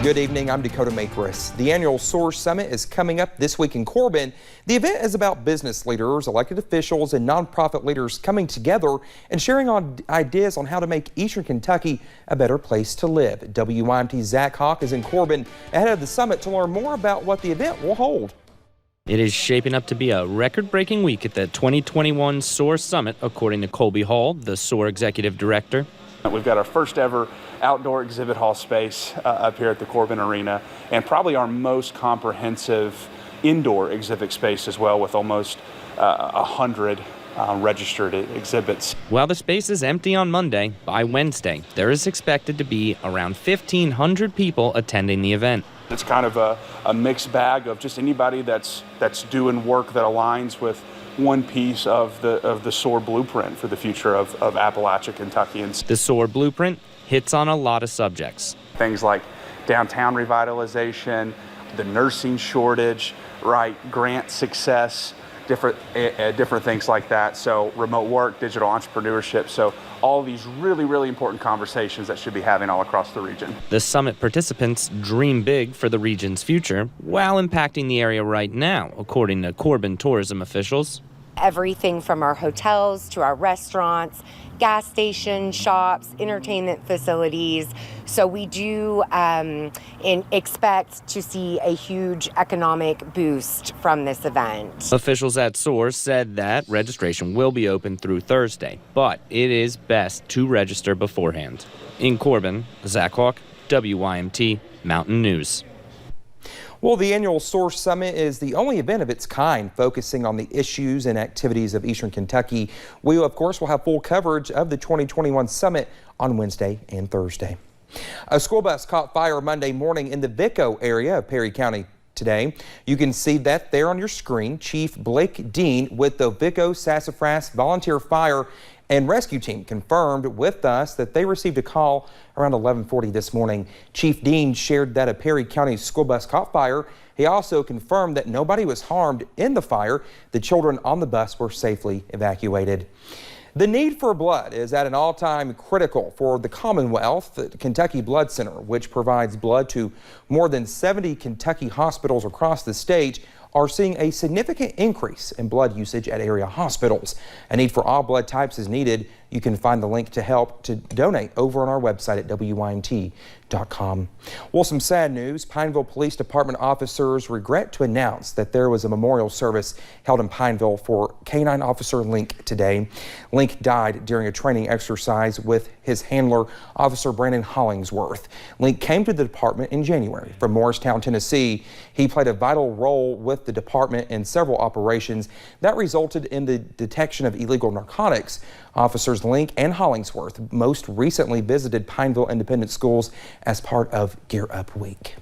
Good evening, I'm Dakota Makris. The annual SOAR Summit is coming up this week in Corbin. The event is about business leaders, elected officials, and nonprofit leaders coming together and sharing ideas on how to make Eastern Kentucky a better place to live. WYMT's Zach Hawk is in Corbin ahead of the summit to learn more about what the event will hold. It is shaping up to be a record-breaking week at the 2021 SOAR Summit, according to Colby Hall, the SOAR Executive Director. We've got our first ever outdoor exhibit hall space up here at the Corbin Arena, and probably our most comprehensive indoor exhibit space as well, with almost 100 registered exhibits. While the space is empty on Monday, by Wednesday, there is expected to be around 1,500 people attending the event. It's kind of a mixed bag of just anybody that's doing work that aligns with one piece of the SOAR blueprint for the future of Appalachia, Kentuckians. The SOAR blueprint hits on a lot of subjects. Things like downtown revitalization, the nursing shortage, right, grant success, different things like that. So remote work, digital entrepreneurship. So all these really important conversations that should be having all across the region. The summit participants dream big for the region's future while impacting the area right now, according to Corbin tourism officials. Everything from our hotels to our restaurants, gas stations, shops, entertainment facilities. So we do expect to see a huge economic boost from this event. Officials at SOAR said that registration will be open through Thursday, but it is best to register beforehand. In Corbin, Zach Hawk, WYMT Mountain News. Well, the annual SOAR Summit is the only event of its kind focusing on the issues and activities of Eastern Kentucky. We, of course, will have full coverage of the 2021 summit on Wednesday and Thursday. A school bus caught fire Monday morning in the Vico area of Perry County today. You can see that there on your screen. Chief Blake Dean with the Vico Sassafras Volunteer Fire and Rescue Team confirmed with us that they received a call around 11:40 this morning. Chief Dean shared that a Perry County school bus caught fire. He also confirmed that nobody was harmed in the fire. The children on the bus were safely evacuated. The need for blood is at an all-time critical for the Commonwealth. The Kentucky Blood Center, which provides blood to more than 70 Kentucky hospitals across the state, are seeing a significant increase in blood usage at area hospitals. A need for all blood types is needed. You can find the link to help to donate over on our website at WYMT.com. Well, some sad news. Pineville Police Department officers regret to announce that there was a memorial service held in Pineville for K-9 Officer Link today. Link died during a training exercise with his handler, Officer Brandon Hollingsworth. Link came to the department in January from Morristown, Tennessee. He played a vital role with the department in several operations that resulted in the detection of illegal narcotics. Officers Link and Hollingsworth most recently visited Pineville Independent Schools as part of Gear Up Week.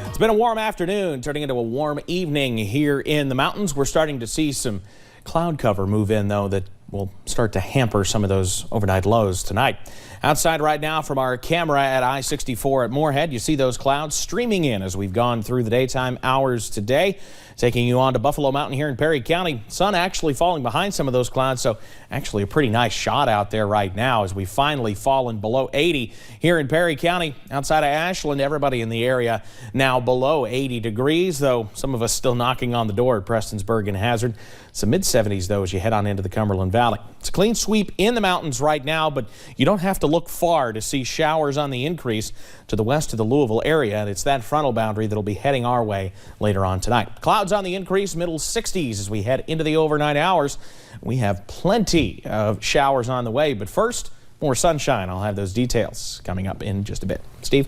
It's been a warm afternoon turning into a warm evening here in the mountains. We're starting to see some cloud cover move in, though, that will start to hamper some of those overnight lows tonight. Outside right now from our camera at I-64 at Moorhead, you see those clouds streaming in as we've gone through the daytime hours today. Taking you on to Buffalo Mountain here in Perry County. Sun actually falling behind some of those clouds, so actually a pretty nice shot out there right now as we've finally fallen below 80 here in Perry County. Outside of Ashland, everybody in the area now below 80 degrees, though some of us still knocking on the door at Prestonsburg and Hazard. Some mid-70s, though, as you head on into the Cumberland Valley. It's a clean sweep in the mountains right now, but you don't have to look far to see showers on the increase to the west of the Louisville area, and it's that frontal boundary that'll be heading our way later on tonight. Clouds on the increase, middle 60s as we head into the overnight hours. We have plenty of showers on the way, but first, more sunshine. I'll have those details coming up in just a bit. Steve?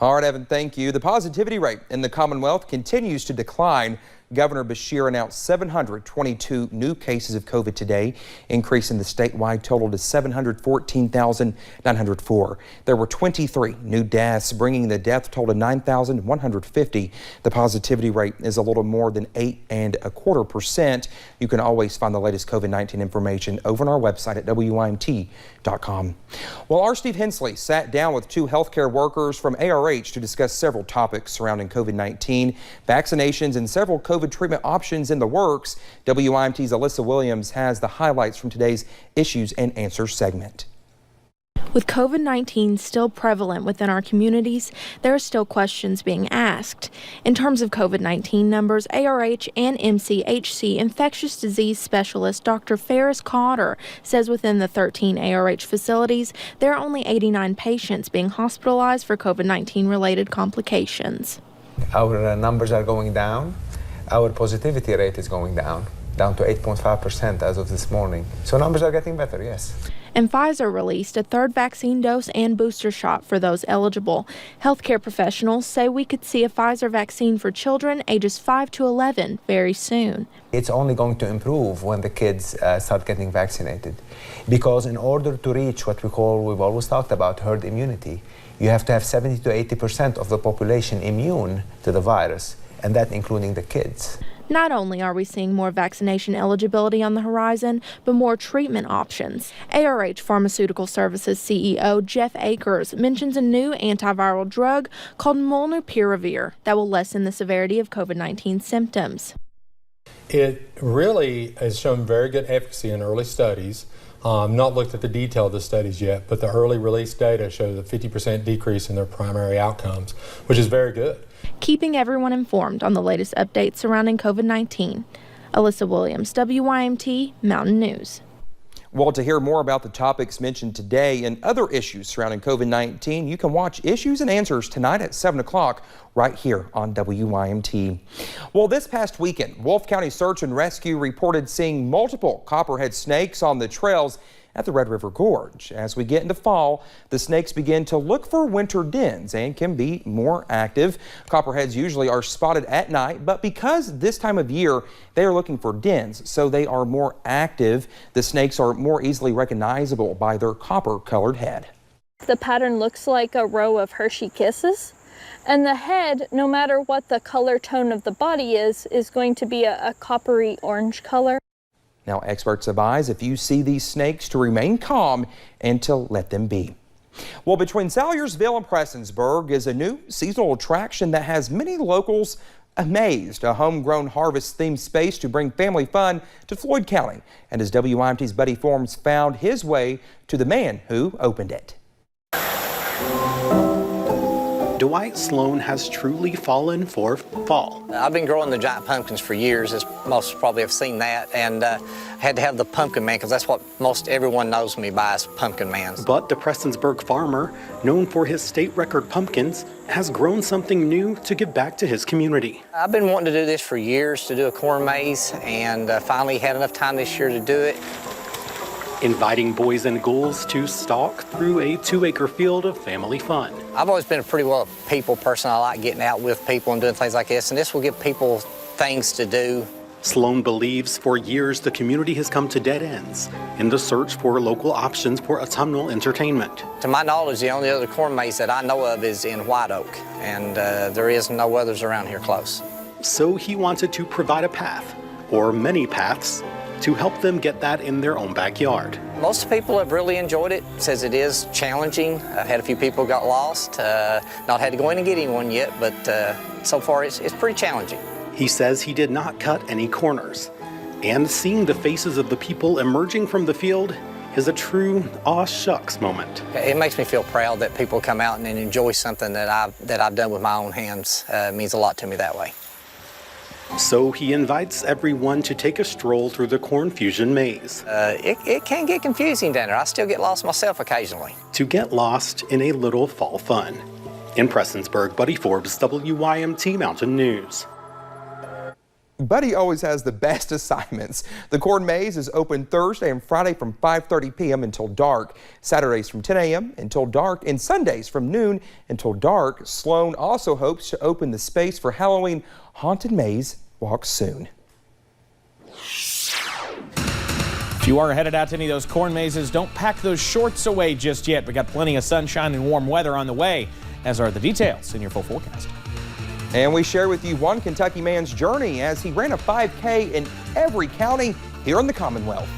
All right, Evan, thank you. The positivity rate in the Commonwealth continues to decline. Governor Beshear announced 722 new cases of COVID today, increasing the statewide total to 714,904. There were 23 new deaths, bringing the death toll to 9,150. The positivity rate is a little more than 8.25%. You can always find the latest COVID-19 information over on our website at WYMT.com. Well, our Steve Hensley sat down with two healthcare workers from ARH to discuss several topics surrounding COVID-19, vaccinations, and several COVID COVID treatment options in the works. WIMT's Alyssa Williams has the highlights from today's Issues and Answers segment. With COVID-19 still prevalent within our communities, there are still questions being asked. In terms of COVID-19 numbers, ARH and MCHC infectious disease specialist Dr. Ferris Cotter says within the 13 ARH facilities, there are only 89 patients being hospitalized for COVID-19 related complications. Our numbers are going down. Our positivity rate is going down to 8.5% as of this morning. So numbers are getting better, yes. And Pfizer released a third vaccine dose and booster shot for those eligible. Healthcare professionals say we could see a Pfizer vaccine for children ages 5 to 11 very soon. It's only going to improve when the kids start getting vaccinated. Because in order to reach what we've always talked about, herd immunity, you have to have 70 to 80% of the population immune to the virus, and that including the kids. Not only are we seeing more vaccination eligibility on the horizon, but more treatment options. ARH Pharmaceutical Services CEO Jeff Akers mentions a new antiviral drug called molnupiravir that will lessen the severity of COVID-19 symptoms. It really has shown very good efficacy in early studies. Not looked at the detail of the studies yet, but the early release data shows a 50% decrease in their primary outcomes, which is very good. Keeping everyone informed on the latest updates surrounding COVID-19. Alyssa Williams, WIMT Mountain News. Well, to hear more about the topics mentioned today and other issues surrounding COVID-19, you can watch Issues and Answers tonight at 7 o'clock right here on WIMT. Well, this past weekend, Wolfe County Search and Rescue reported seeing multiple copperhead snakes on the trails at the Red River Gorge. As we get into fall, the snakes begin to look for winter dens and can be more active. Copperheads usually are spotted at night, but because this time of year they are looking for dens, so they are more active. The snakes are more easily recognizable by their copper-colored head. The pattern looks like a row of Hershey Kisses, and the head, no matter what the color tone of the body is going to be a coppery orange color. Now, experts advise if you see these snakes to remain calm and to let them be. Well, between Salyersville and Prestonsburg is a new seasonal attraction that has many locals amazed. A homegrown harvest-themed space to bring family fun to Floyd County. And as WIMT's Buddy Forms found his way to the man who opened it. Dwight Sloan has truly fallen for fall. I've been growing the giant pumpkins for years, as most probably have seen that, and had to have the Pumpkin Man because that's what most everyone knows me by, is Pumpkin Man. But the Prestonsburg farmer, known for his state record pumpkins, has grown something new to give back to his community. I've been wanting to do this for years, to do a corn maze, and finally had enough time this year to do it. Inviting boys and ghouls to stalk through a 2-acre field of family fun. I've always been a pretty well people person. I like getting out with people and doing things like this, and this will give people things to do. Sloan believes for years the community has come to dead ends in the search for local options for autumnal entertainment. To my knowledge, the only other corn maze that I know of is in White Oak, and there is no others around here close. So he wanted to provide a path, or many paths, to help them get that in their own backyard. Most people have really enjoyed it. Says it is challenging. I've had a few people got lost. Not had to go in and get anyone yet, but so far it's pretty challenging. He says he did not cut any corners. And seeing the faces of the people emerging from the field is a true aw shucks moment. It makes me feel proud that people come out and enjoy something that I've done with my own hands. It means a lot to me that way. So he invites everyone to take a stroll through the Corn Fusion maze. It can get confusing down there. I still get lost myself occasionally. To get lost in a little fall fun. In Prestonsburg, Buddy Forbes, WIMT Mountain News. Buddy always has the best assignments. The Corn Maze is open Thursday and Friday from 5:30 p.m. until dark, Saturdays from 10 a.m. until dark, and Sundays from noon until dark. Sloan also hopes to open the space for Halloween Haunted Maze Walk soon. If you are headed out to any of those corn mazes, don't pack those shorts away just yet. We got plenty of sunshine and warm weather on the way, as are the details in your full forecast. And we share with you one Kentucky man's journey as he ran a 5K in every county here in the Commonwealth.